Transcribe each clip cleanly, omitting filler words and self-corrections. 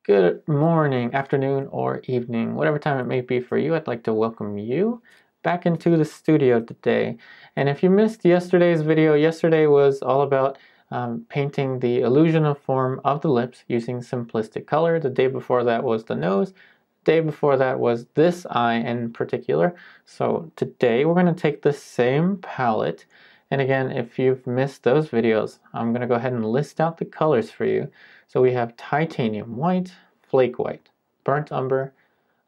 Good morning, afternoon, or evening, whatever time it may be for you. I'd like to welcome you back into the studio today. And if you missed yesterday's video, yesterday was all about painting the illusion of form of the lips using simplistic color. The day before that was the nose. The day before that was this eye in particular. So today we're going to take the same palette. And again, if you've missed those videos, I'm going to go ahead and list out the colors for you. So we have titanium white, flake white, burnt umber,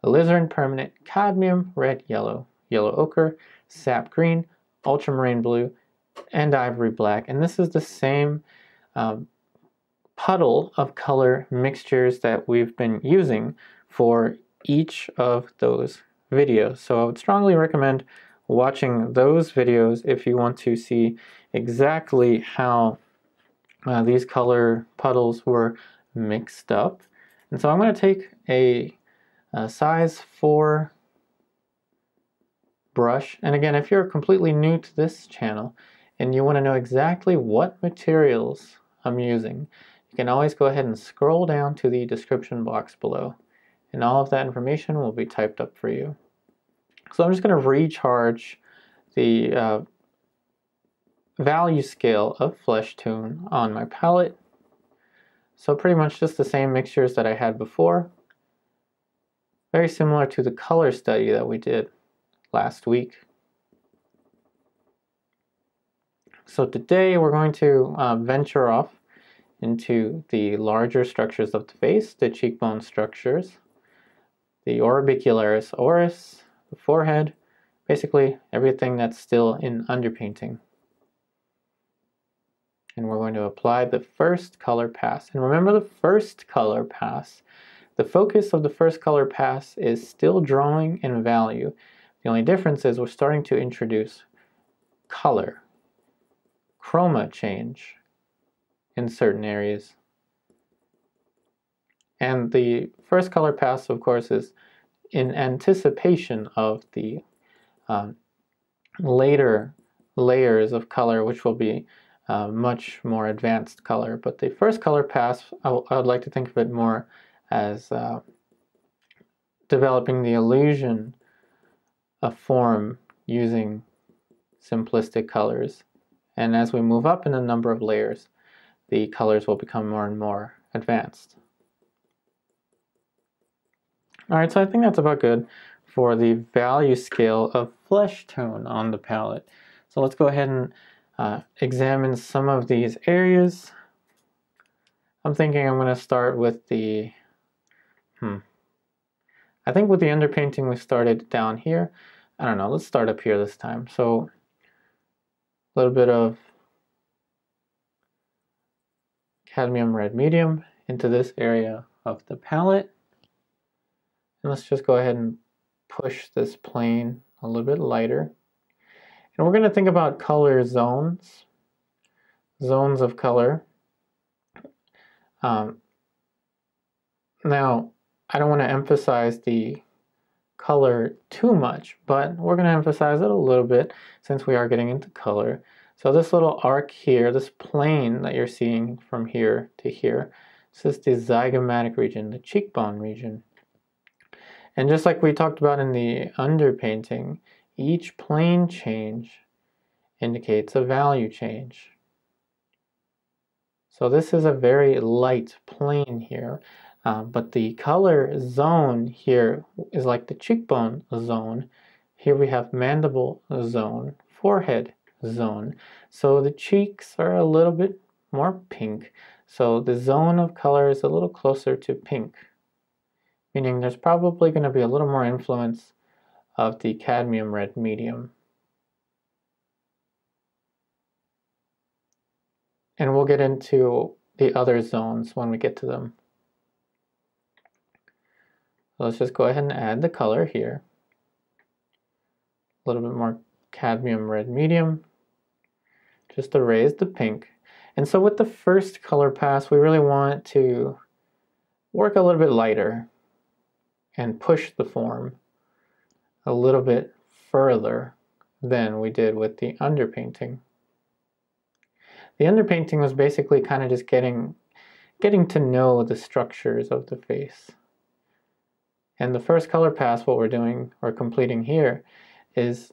alizarin permanent, cadmium red yellow, yellow ochre, sap green, ultramarine blue, and ivory black. And this is the same puddle of color mixtures that we've been using for each of those videos. So I would strongly recommend watching those videos if you want to see exactly how these color puddles were mixed up. And so I'm going to take a size 4 brush. And again, if you're completely new to this channel and you want to know exactly what materials I'm using, you can always go ahead and scroll down to the description box below. And all of that information will be typed up for you. So I'm just going to recharge the value scale of flesh tone on my palette. So pretty much just the same mixtures that I had before. Very similar to the color study that we did last week. So today we're going to venture off into the larger structures of the face, the cheekbone structures, the orbicularis oris, the forehead, basically everything that's still in underpainting. And we're going to apply the first color pass. And remember the first color pass. The focus of the first color pass is still drawing in value. The only difference is we're starting to introduce color, chroma change in certain areas. And the first color pass, of course, is in anticipation of the later layers of color, which will be much more advanced color. But the first color pass, I would like to think of it more as developing the illusion of form using simplistic colors. And as we move up in the number of layers, the colors will become more and more advanced. Alright, so I think that's about good for the value scale of flesh tone on the palette. So let's go ahead and examine some of these areas. I'm thinking I'm going to start with the, I think with the underpainting we started down here. I don't know, let's start up here this time. So a little bit of cadmium red medium into this area of the palette. And let's just go ahead and push this plane a little bit lighter. And we're going to think about color zones of color. Now, I don't want to emphasize the color too much, but we're going to emphasize it a little bit since we are getting into color. So this little arc here, this plane that you're seeing from here to here, this is the zygomatic region, the cheekbone region. And just like we talked about in the underpainting, each plane change indicates a value change. So this is a very light plane here, but the color zone here is like the cheekbone zone. Here we have mandible zone, forehead zone. So the cheeks are a little bit more pink. So the zone of color is a little closer to pink, meaning there's probably going to be a little more influence of the cadmium red medium. And we'll get into the other zones when we get to them. So let's just go ahead and add the color here. A little bit more cadmium red medium, just to raise the pink. And so with the first color pass, we really want to work a little bit lighter and push the form a little bit further than we did with the underpainting. The underpainting was basically kind of just getting getting to know the structures of the face. And the first color pass, what we're doing or completing here, is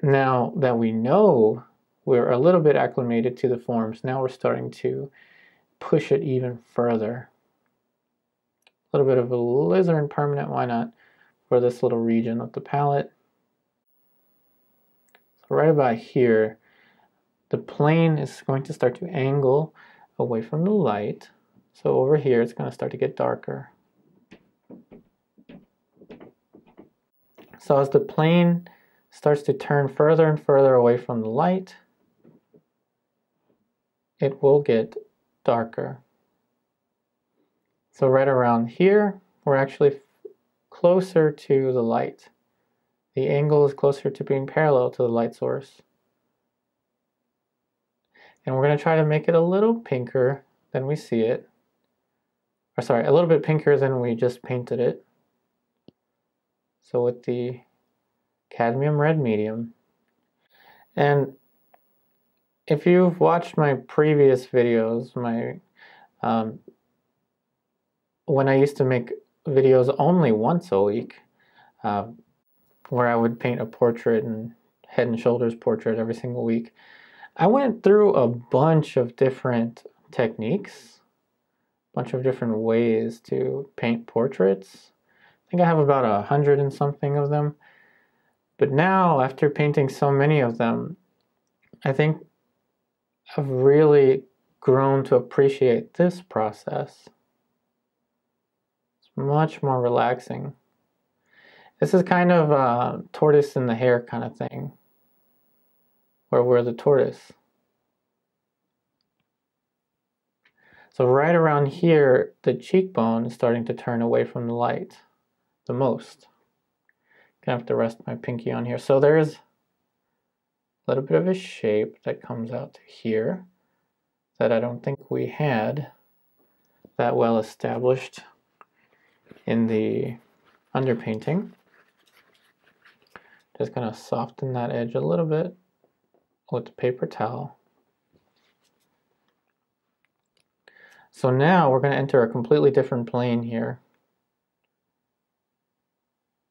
now that we know we're a little bit acclimated to the forms, now we're starting to push it even further. A little bit of alizarin permanent, why not, for this little region of the palette. So right about here, the plane is going to start to angle away from the light. So over here, it's going to start to get darker. So as the plane starts to turn further and further away from the light, it will get darker. So right around here, we're actually closer to the light. The angle is closer to being parallel to the light source. And we're going to try to make it a little pinker than we see it. Or sorry, a little bit pinker than we just painted it. So with the Cadmium Red Medium. And if you've watched my previous videos, when I used to make videos only once a week, where I would paint a portrait and head and shoulders portrait every single week, I went through a bunch of different techniques, a bunch of different ways to paint portraits. I think I have about 100 and something of them. But now, after painting so many of them, I think I've really grown to appreciate this process. It's much more relaxing. This is kind of a tortoise and the hare kind of thing, where we're the tortoise. So right around here, the cheekbone is starting to turn away from the light the most. Gonna have to rest my pinky on here. So there's a little bit of a shape that comes out to here that I don't think we had that well established in the underpainting. Just gonna soften that edge a little bit with the paper towel. So now we're going to enter a completely different plane here.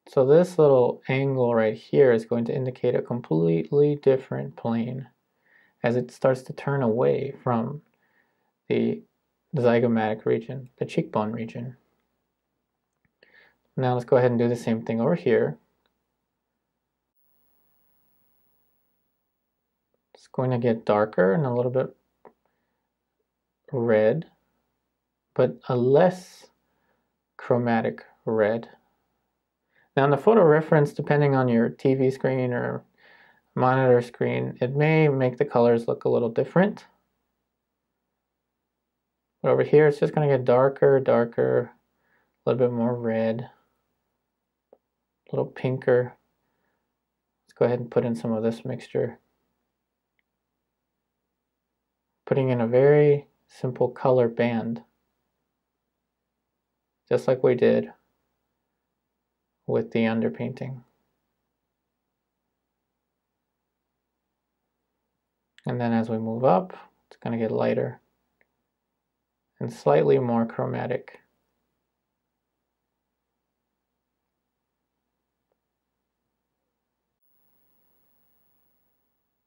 So this little angle right here is going to indicate a completely different plane as it starts to turn away from the zygomatic region, the cheekbone region. Now let's go ahead and do the same thing over here. It's going to get darker and a little bit red, but a less chromatic red. Now in the photo reference, depending on your TV screen or monitor screen, it may make the colors look a little different. But over here, it's just going to get darker, darker, a little bit more red, a little pinker. Let's go ahead and put in some of this mixture. Putting in a very simple color band, just like we did with the underpainting. And then as we move up, it's going to get lighter and slightly more chromatic.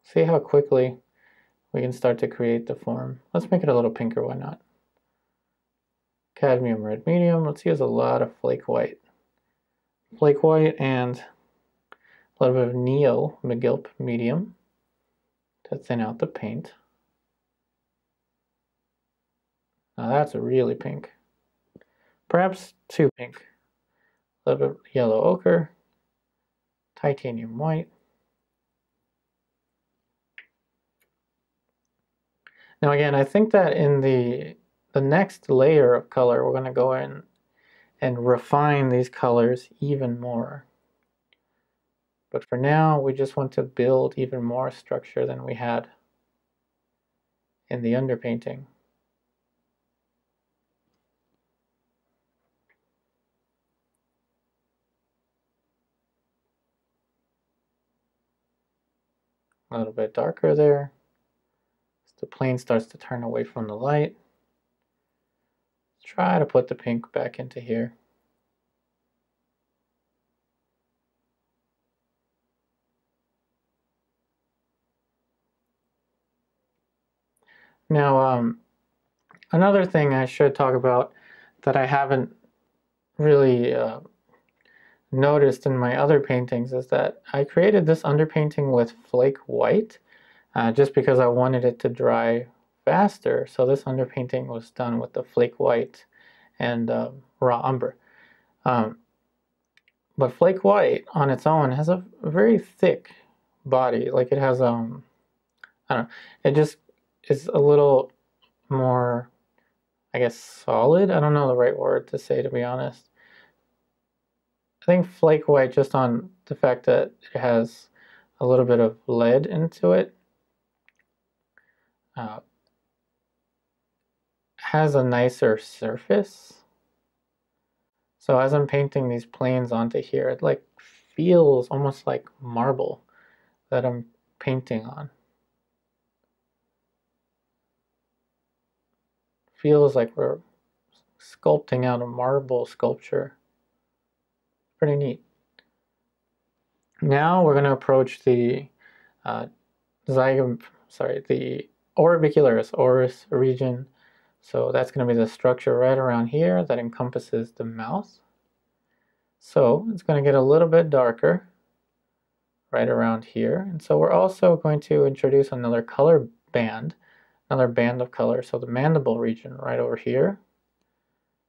See how quickly we can start to create the form. Let's make it a little pinker, why not? Cadmium Red Medium, let's use a lot of Flake White. Flake White and a little bit of Neo McGilp Medium to thin out the paint. Now that's really pink. Perhaps too pink. A little bit of yellow ochre, titanium white. Now again, I think that in the next layer of color, we're going to go in and refine these colors even more. But for now, we just want to build even more structure than we had in the underpainting. A little bit darker there. As the plane starts to turn away from the light. try to put the pink back into here. Now, another thing I should talk about that I haven't really noticed in my other paintings is that I created this underpainting with Flake white just because I wanted it to dry faster. So this underpainting was done with the Flake white and raw umber. But Flake white on its own has a very thick body. Like it has, I don't know, it just is a little more, I guess, solid. I don't know the right word to say, to be honest. I think Flake white, just on the fact that it has a little bit of lead into it, has a nicer surface. So as I'm painting these planes onto here, it like feels almost like marble that I'm painting on. Feels like we're sculpting out a marble sculpture. Pretty neat. Now we're going to approach the the orbicularis oris region. So that's going to be the structure right around here that encompasses the mouth. So it's going to get a little bit darker right around here. And so we're also going to introduce another color band, another band of color. So the mandible region right over here,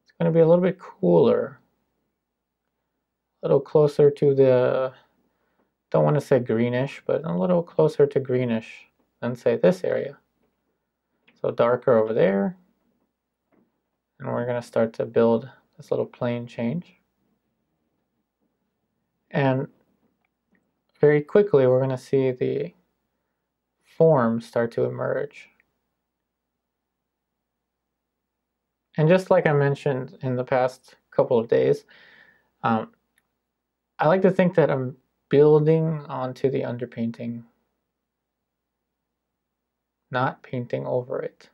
it's going to be a little bit cooler, a little closer to the, don't want to say greenish, but a little closer to greenish than say this area. So darker over there. And we're going to start to build this little plane change. And very quickly, we're going to see the form start to emerge. And just like I mentioned in the past couple of days, I like to think that I'm building onto the underpainting, not painting over it.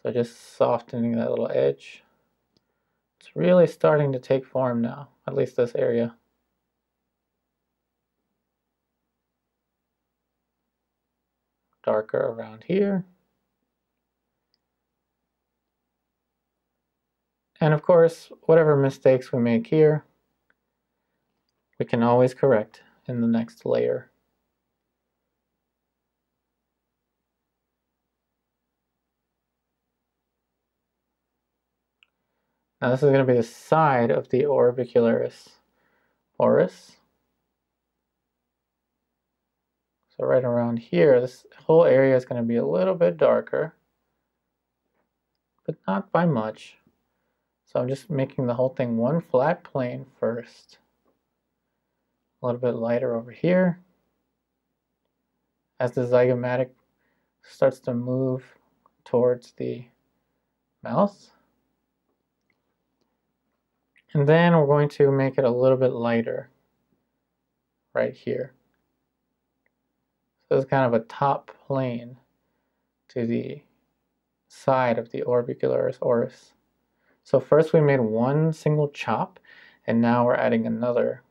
So just softening that little edge. It's really starting to take form now, at least this area. Darker around here. And of course, whatever mistakes we make here, we can always correct in the next layer. Now this is going to be the side of the orbicularis oris. So right around here, this whole area is going to be a little bit darker, but not by much. So I'm just making the whole thing one flat plane first. A little bit lighter over here. As the zygomatic starts to move towards the mouth. And then we're going to make it a little bit lighter right here. So this is kind of a top plane to the side of the orbicularis oris. So first we made one single chop, and now we're adding another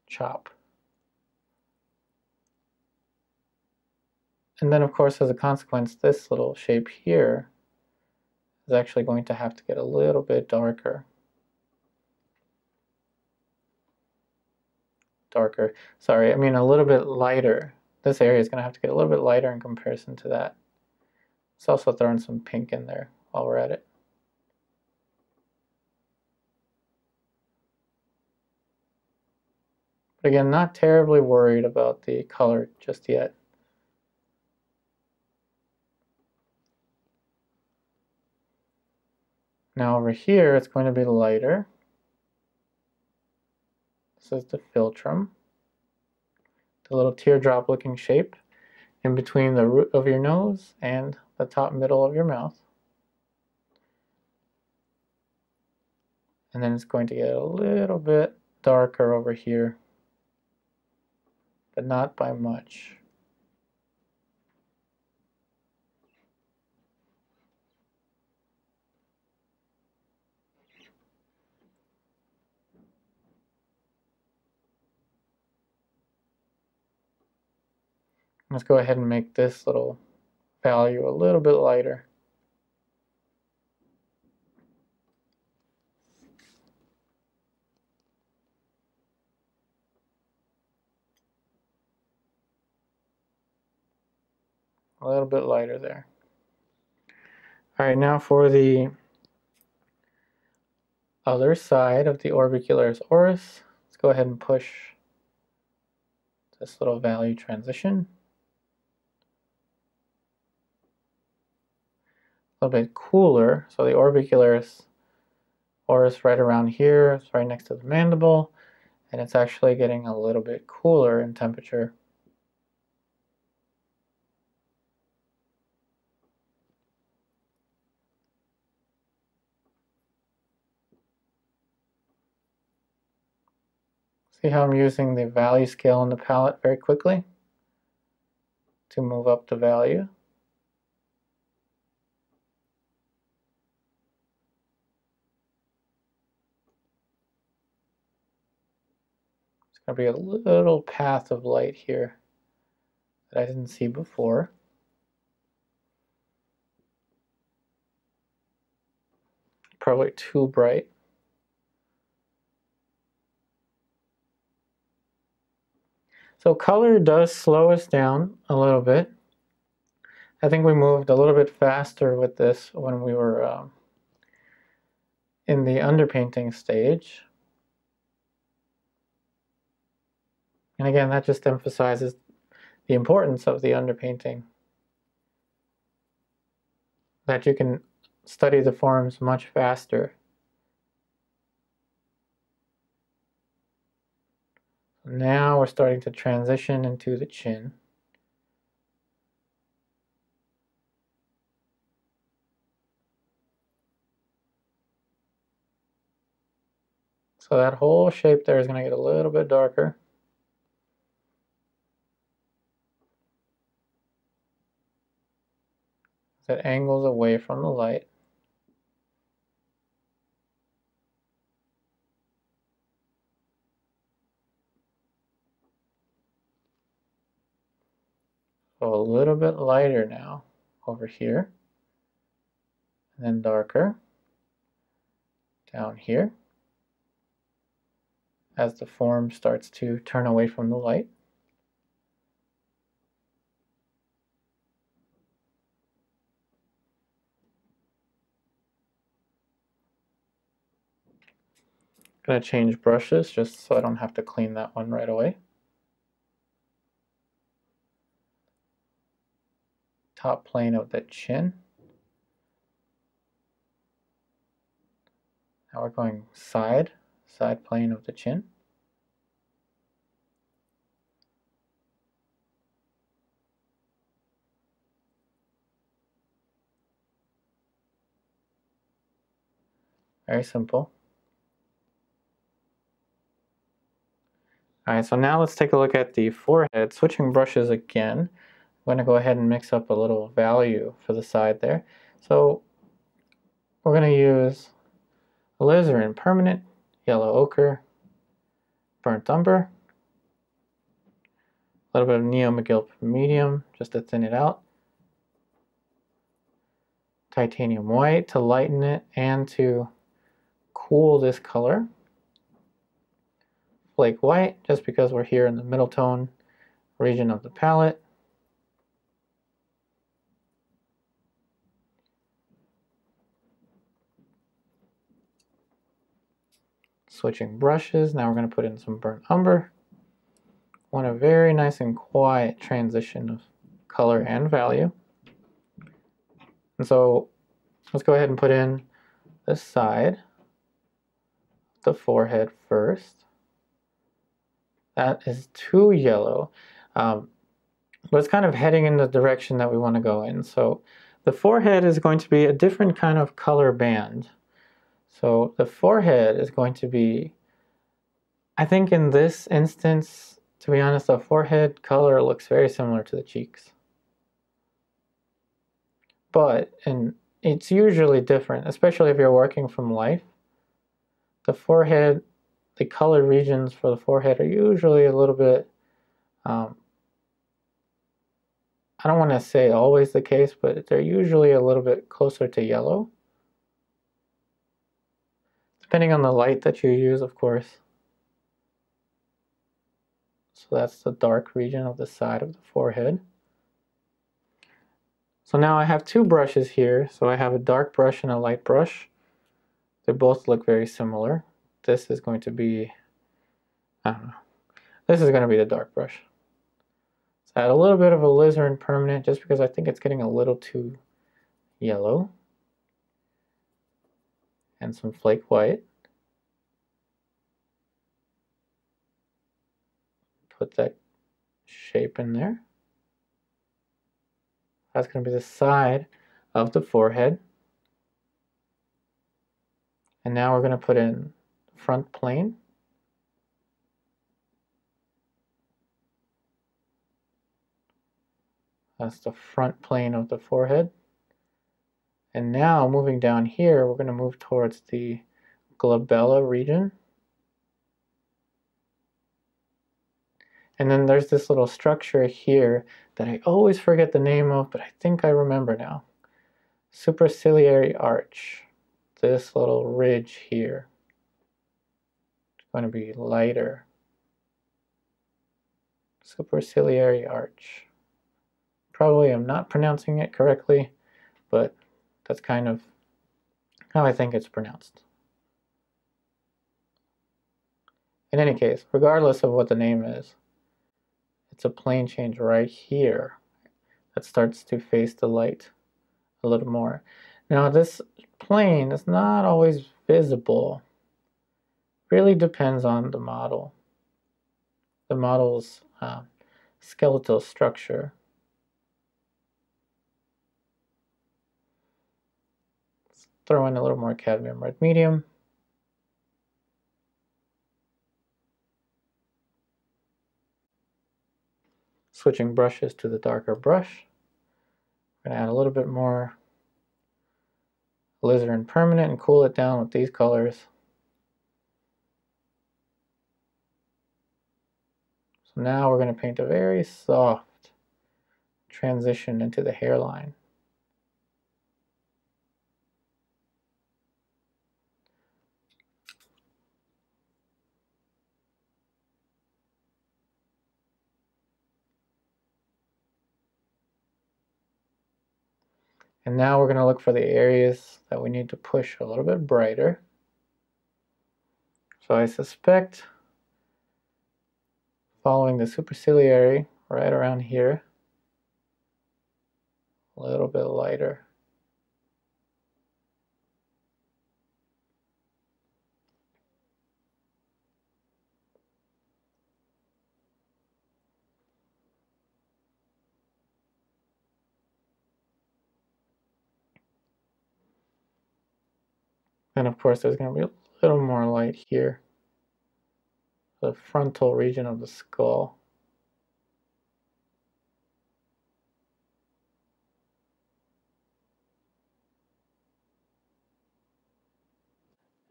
chop. And then of course, as a consequence, this little shape here is actually going to have to get a little bit darker. Sorry, I mean a little bit lighter. This area is going to have to get a little bit lighter in comparison to that. Let's also throw in some pink in there while we're at it. But again, not terribly worried about the color just yet. Now over here, it's going to be lighter. This is the philtrum, the little teardrop looking shape in between the root of your nose and the top middle of your mouth. And then it's going to get a little bit darker over here, but not by much. Let's go ahead and make this little value a little bit lighter. A little bit lighter there. All right, now for the other side of the orbicularis oris, let's go ahead and push this little value transition. A little bit cooler, so the orbicularis oris right around here, it's right next to the mandible, and it's actually getting a little bit cooler in temperature. See how I'm using the value scale on the palette very quickly to move up the value. It's going to be a little path of light here that I didn't see before. Probably too bright. So color does slow us down a little bit. I think we moved a little bit faster with this when we were in the underpainting stage. And again, that just emphasizes the importance of the underpainting. That you can study the forms much faster. Now we're starting to transition into the chin. So that whole shape there is going to get a little bit darker. That angles away from the light. So a little bit lighter now over here, and then darker down here as the form starts to turn away from the light. I'm going to change brushes just so I don't have to clean that one right away. Top plane of the chin. Now we're going side plane of the chin. Very simple. Alright, so now let's take a look at the forehead. Switching brushes again. I'm going to go ahead and mix up a little value for the side there. So we're going to use Alizarin Permanent, Yellow Ochre, Burnt Umber, a little bit of Neo McGill Medium just to thin it out, Titanium White to lighten it and to cool this color, Flake White just because we're here in the middle tone region of the palette, switching brushes, now we're going to put in some Burnt Umber. Want a very nice and quiet transition of color and value. And so let's go ahead and put in this side, the forehead first. That is too yellow, but it's kind of heading in the direction that we want to go in. So the forehead is going to be a different kind of color band. So the forehead is going to be, I think in this instance, to be honest, the forehead color looks very similar to the cheeks. And it's usually different, especially if you're working from life. The forehead, the color regions for the forehead are usually a little bit I don't want to say always the case, but they're usually a little bit closer to yellow. Depending on the light that you use, of course. So that's the dark region of the side of the forehead. So now I have two brushes here. So I have a dark brush and a light brush. They both look very similar. This is going to be, I don't know. This is going to be the dark brush. So I add a little bit of Alizarin permanent just because I think it's getting a little too yellow. And some flake white. Put that shape in there. That's going to be the side of the forehead. And now we're going to put in front plane. That's the front plane of the forehead. And now moving down here, we're going to move towards the glabella region. And then there's this little structure here that I always forget the name of, but I think I remember now. Superciliary Arch. This little ridge here. It's going to be lighter. Superciliary Arch. Probably I'm not pronouncing it correctly, but that's kind of how I think it's pronounced. In any case, regardless of what the name is, it's a plane change right here that starts to face the light a little more. Now this plane is not always visible. Really depends on the model. The model's skeletal structure. Let's throw in a little more Cadmium Red Medium. Switching brushes to the darker brush. I'm going to add a little bit more Alizarin permanent and cool it down with these colors. So now we're going to paint a very soft transition into the hairline. And now we're going to look for the areas that we need to push a little bit brighter. So I suspect following the superciliary right around here, a little bit lighter. And of course there's going to be a little more light here, the frontal region of the skull.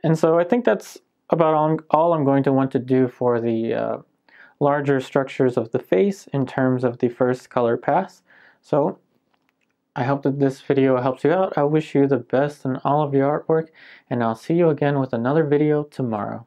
And so I think that's about all I'm going to want to do for the larger structures of the face in terms of the first color pass. So I hope that this video helps you out. I wish you the best in all of your artwork, and I'll see you again with another video tomorrow.